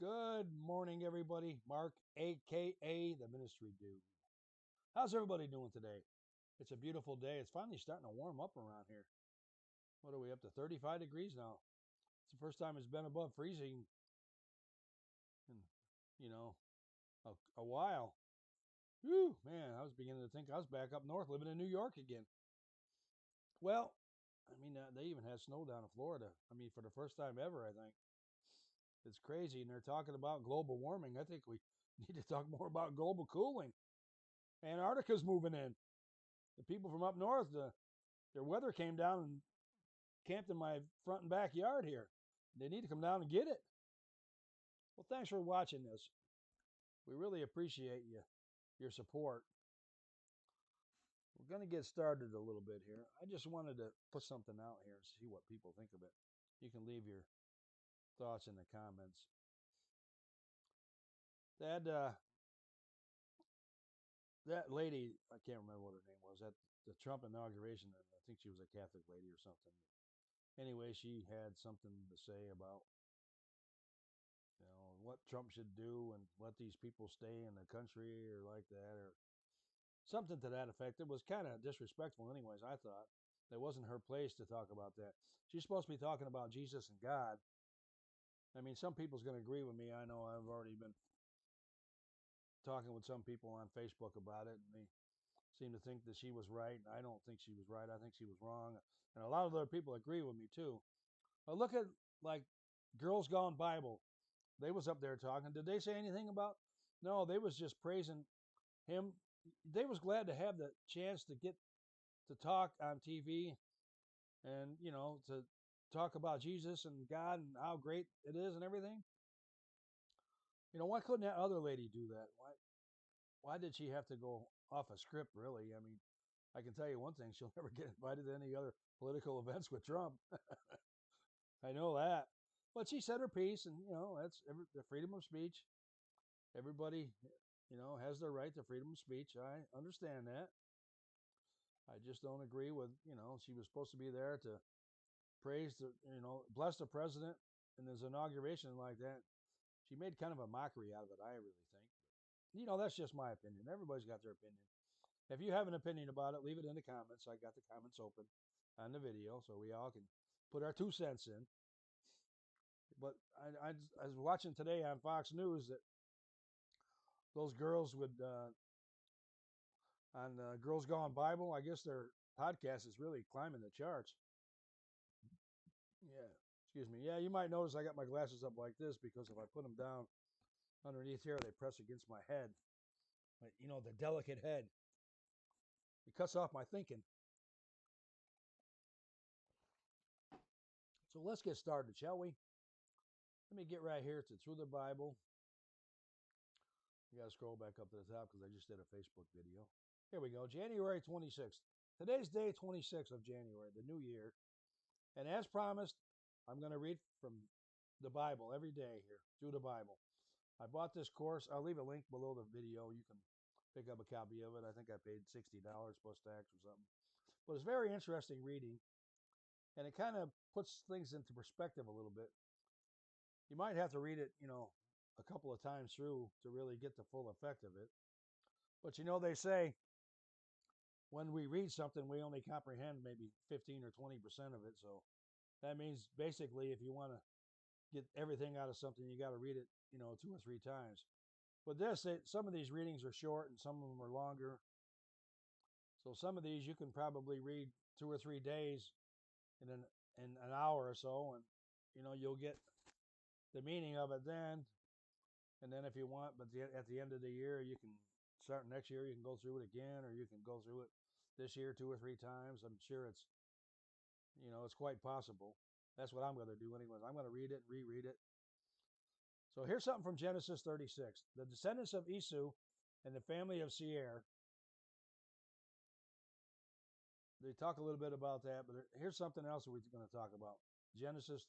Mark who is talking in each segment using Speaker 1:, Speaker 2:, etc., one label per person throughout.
Speaker 1: Good morning, everybody. Mark, aka the Ministry Dude. How's everybody doing today? It's a beautiful day. It's finally starting to warm up around here. What are we up to? 35 degrees now. It's the first time it's been above freezing in, you know, a while. Whew, man, I was beginning to think I was back up north living in New York again. Well, they even had snow down in Florida. For the first time ever, I think. It's crazy. And they're talking about global warming. I think we need to talk more about global cooling. Antarctica's moving in. The people from up north, their weather came down and camped in my front and backyard here. They need to come down and get it. Well, thanks for watching this. We really appreciate your support. We're going to get started a little bit here. I just wanted to put something out here and see what people think of it. You can leave your thoughts in the comments. That lady, I can't remember what her name was, at the Trump inauguration, I think she was a Catholic lady or something. Anyway, she had something to say about what Trump should do and let these people stay in the country or like that, or something to that effect. It was kind of disrespectful, anyways. I thought it wasn't her place to talk about that. She's supposed to be talking about Jesus and God. Some people's going to agree with me. I know I've already been talking with some people on Facebook about it, and they seem to think that she was right. I don't think she was right. I think she was wrong. And a lot of other people agree with me too. But look at like Girls Gone Bible. They was up there talking. Did they say anything about? No, they was just praising him. They was glad to have the chance to get to talk on TV and to talk about Jesus and God and how great it is and everything. Why couldn't that other lady do that? Why did she have to go off a script? Really, I can tell you one thing: she'll never get invited to any other political events with Trump. I know that. But she said her piece, and that's the freedom of speech. Everybody, has their right to freedom of speech. I understand that. I just don't agree with, she was supposed to be there to praise the, bless the president in his inauguration like that. She made kind of a mockery out of it, I really think. But, that's just my opinion. Everybody's got their opinion. If you have an opinion about it, leave it in the comments. I got the comments open on the video so we all can put our 2 cents in. But I was watching today on Fox News that those girls would on Girls Gone Bible. I guess their podcast is really climbing the charts. Yeah, excuse me. Yeah, you might notice I got my glasses up like this because if I put them down underneath here, they press against my head. The delicate head. It cuts off my thinking. So let's get started, shall we? Let me get right here to Through the Bible. You got to scroll back up to the top because I just did a Facebook video. Here we go. January 26th. Today's day 26th of January, the new year. And as promised, I'm going to read from the Bible every day here, through the Bible. I bought this course. I'll leave a link below the video. You can pick up a copy of it. I think I paid $60 plus tax or something. But it's very interesting reading. And it kind of puts things into perspective a little bit. You might have to read it, a couple of times through to really get the full effect of it. But they say when we read something, we only comprehend maybe 15 or 20% of it. So that means basically if you want to get everything out of something, you got to read it, 2 or 3 times. But some of these readings are short and some of them are longer. So some of these you can probably read 2 or 3 days in an hour or so, and you'll get the meaning of it then. And then if you want, but at the end of the year, you can start next year. You can go through it again, or you can go through it this year 2 or 3 times. I'm sure it's quite possible. That's what I'm going to do anyways. I'm going to read it and reread it. So here's something from Genesis 36. The descendants of Esau and the family of Seir. They talk a little bit about that, but here's something else we're going to talk about. Genesis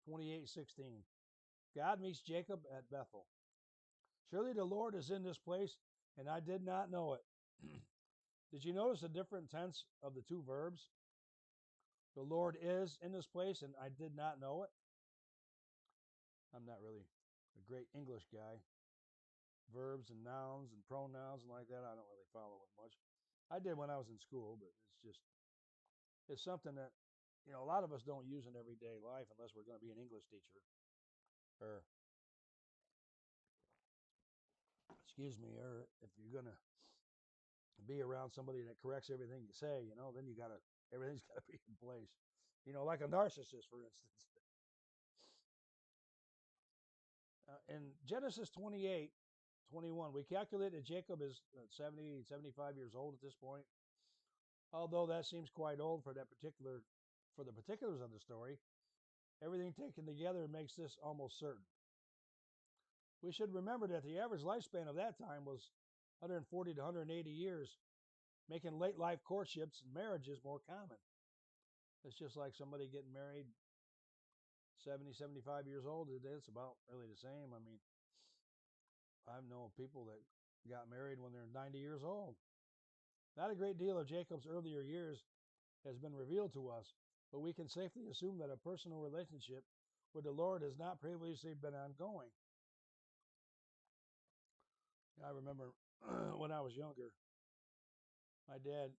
Speaker 1: 28:16. God meets Jacob at Bethel. Surely the Lord is in this place, and I did not know it. Did you notice the different tense of the two verbs? The Lord is in this place, and I did not know it. I'm not really a great English guy. Verbs and nouns and pronouns and like that, I don't really follow it much. I did when I was in school, but it's something that a lot of us don't use in everyday life unless we're going to be an English teacher or excuse me, or if you're going to be around somebody that corrects everything you say, then everything's got to be in place. Like a narcissist, for instance. In Genesis 28:21, we calculate that Jacob is 70, 75 years old at this point. Although that seems quite old for the particulars of the story, everything taken together makes this almost certain. We should remember that the average lifespan of that time was 140 to 180 years, making late life courtships and marriages more common. It's just like somebody getting married 70, 75 years old. It's about really the same. I mean, I've known people that got married when they're 90 years old. Not a great deal of Jacob's earlier years has been revealed to us, but we can safely assume that a personal relationship with the Lord has not previously been ongoing. I remember when I was younger, my dad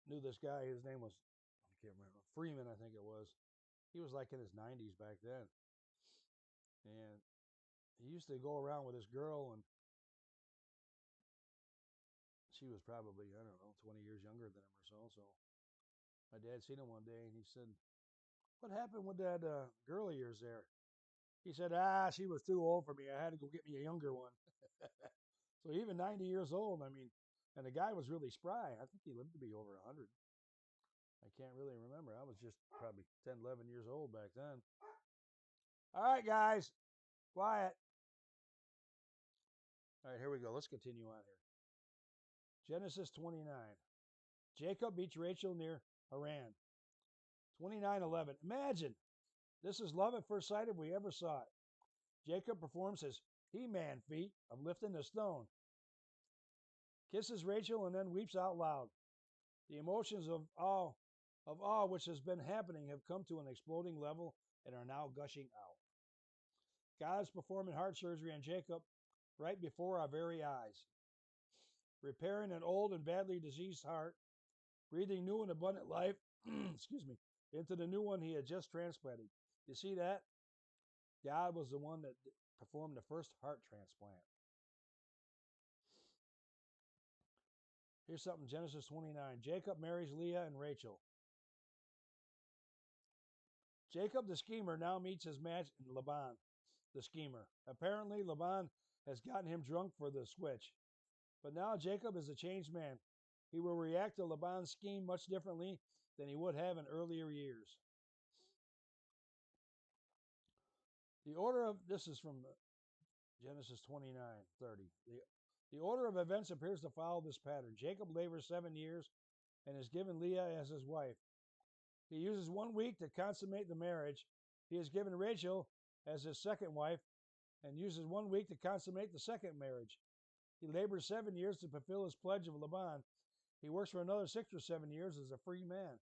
Speaker 1: knew this guy. His name was, I can't remember, Freeman, I think it was. He was like in his 90s back then. And he used to go around with this girl, and she was probably, I don't know, 20 years younger than him or so. So my dad seen him one day, and he said, "What happened with that girl of yours there?" He said, "She was too old for me. I had to go get me a younger one." So even 90 years old, I mean, and the guy was really spry. I think he lived to be over 100. I can't really remember. I was just probably 10, 11 years old back then. All right, guys, quiet. All right, here we go. Let's continue on here. Genesis 29. Jacob meets Rachel near Haran. 29:11. Imagine, this is love at first sight if we ever saw it. Jacob performs his He-Man feat of lifting a stone, kisses Rachel, and then weeps out loud. The emotions of awe which has been happening have come to an exploding level and are now gushing out. God is performing heart surgery on Jacob right before our very eyes, repairing an old and badly diseased heart, breathing new and abundant life excuse me, into the new one he had just transplanted. You see that? God was the one that performed the first heart transplant. Here's something, Genesis 29. Jacob marries Leah and Rachel. Jacob the schemer now meets his match in Laban the schemer. Apparently, Laban has gotten him drunk for the switch. But now Jacob is a changed man. He will react to Laban's scheme much differently than he would have in earlier years. This is from Genesis 29:30. The order of events appears to follow this pattern. Jacob labors 7 years and is given Leah as his wife. He uses 1 week to consummate the marriage. He is given Rachel as his second wife and uses 1 week to consummate the second marriage. He labors 7 years to fulfill his pledge of Laban. He works for another 6 or 7 years as a free man.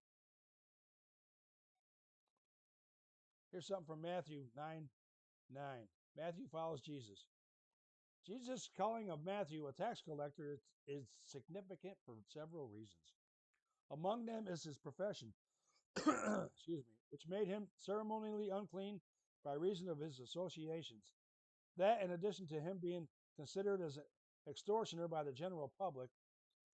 Speaker 1: Here's something from Matthew 9:9. Matthew follows Jesus. Jesus' calling of Matthew a tax collector is significant for several reasons. Among them is his profession, excuse me, which made him ceremonially unclean by reason of his associations. That, in addition to him being considered as an extortioner by the general public,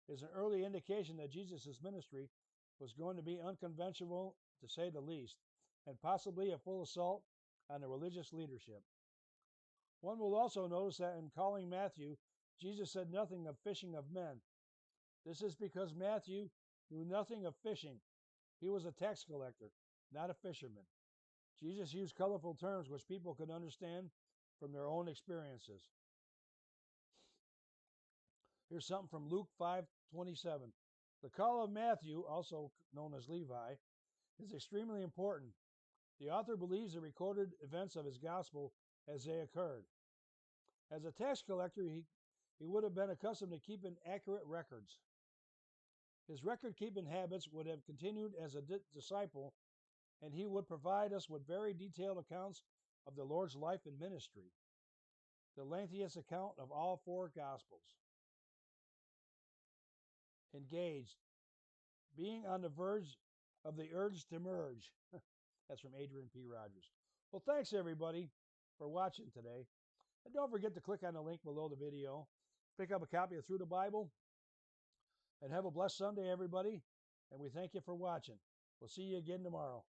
Speaker 1: is an early indication that Jesus' ministry was going to be unconventional, to say the least, and possibly a full assault on the religious leadership. One will also notice that in calling Matthew, Jesus said nothing of fishing of men. This is because Matthew knew nothing of fishing. He was a tax collector, not a fisherman. Jesus used colorful terms which people could understand from their own experiences. Here's something from Luke 5:27. The call of Matthew, also known as Levi, is extremely important. The author believes the recorded events of his gospel as they occurred. As a tax collector, he would have been accustomed to keeping accurate records. His record-keeping habits would have continued as a disciple, and he would provide us with very detailed accounts of the Lord's life and ministry. the lengthiest account of all four Gospels. Engaged, being on the verge of the urge to merge. That's from Adrian P. Rogers. Well, thanks everybody for watching today. And don't forget to click on the link below the video. Pick up a copy of Through the Bible. And have a blessed Sunday, everybody. And we thank you for watching. We'll see you again tomorrow.